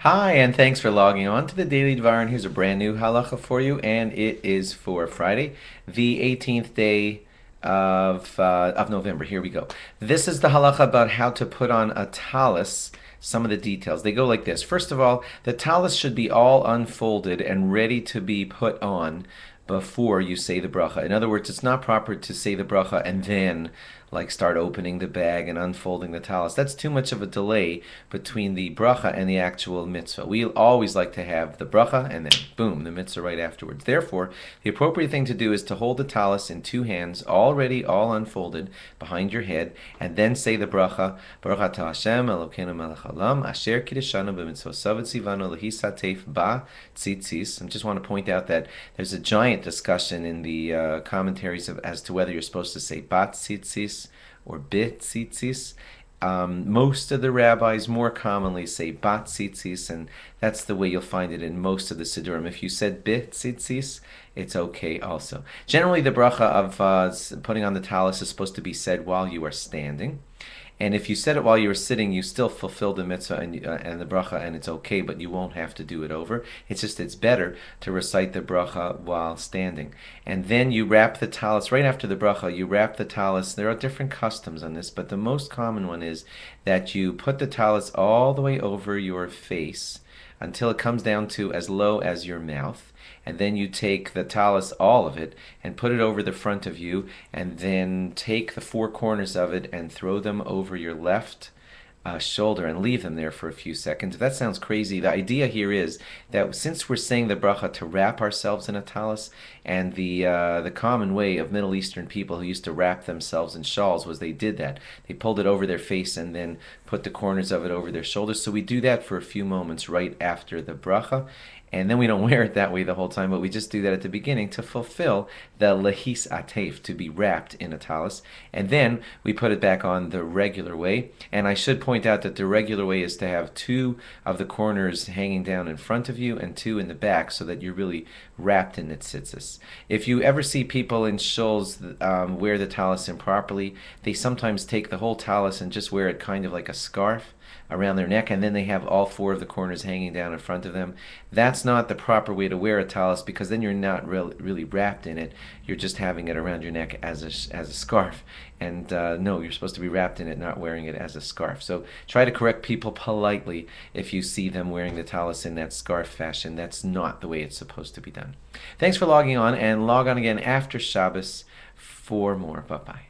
Hi, and thanks for logging on to the Daily Dvar. And here's a brand new halacha for you, and it is for Friday, the 18th day of November. Here we go. This is the halacha about how to put on a talis. Some of the details. They go like this. First of all, the talis should be all unfolded and ready to be put on before you say the bracha. In other words, it's not proper to say the bracha and then start opening the bag and unfolding the talis. That's too much of a delay between the bracha and the actual mitzvah. We always like to have the bracha and then boom, the mitzvah right afterwards. Therefore, the appropriate thing to do is to hold the talis in two hands, already all unfolded behind your head, and then say the bracha. Baruch atah Hashem Elokeinu melech haolam asher kiddushanu b'mitzvosav v'tzivanu lehisatef ba tzitzis. I just want to point out that there's a giant discussion in the commentaries as to whether you're supposed to say bat tzitzis or bit tzitzis. Most of the rabbis more commonly say bat tzitzis, and that's the way you'll find it in most of the siddurim. If you said bit tzitzis, it's okay also. Generally, the bracha of putting on the talis is supposed to be said while you are standing. And if you said it while you were sitting, you still fulfilled the mitzvah and the bracha, and it's okay, but you won't have to do it over. It's better to recite the bracha while standing. And then you wrap the talis, right after the bracha, you wrap the talis. There are different customs on this, but the most common one is that you put the talis all the way over your face until it comes down to as low as your mouth. And then you take the talis, all of it, and put it over the front of you, and then take the four corners of it and throw them over your left shoulder and leave them there for a few seconds. If that sounds crazy, the idea here is that since we're saying the bracha to wrap ourselves in a talis, and the common way of Middle Eastern people who used to wrap themselves in shawls was they did that. They pulled it over their face and then put the corners of it over their shoulders. So we do that for a few moments right after the bracha. And then we don't wear it that way the whole time, but we just do that at the beginning to fulfill the lehis atef, to be wrapped in a talis. And then we put it back on the regular way. And I should point out that the regular way is to have two of the corners hanging down in front of you and two in the back, so that you're really wrapped in tzitzis. If you ever see people in shuls wear the talis improperly, they sometimes take the whole talis and just wear it kind of like a scarf around their neck, and then they have all four of the corners hanging down in front of them. That's not the proper way to wear a talis, because then you're not really wrapped in it. You're just having it around your neck as a scarf. And no, you're supposed to be wrapped in it, not wearing it as a scarf. So try to correct people politely if you see them wearing the talis in that scarf fashion. That's not the way it's supposed to be done. Thanks for logging on, and log on again after Shabbos for more. Bye-bye.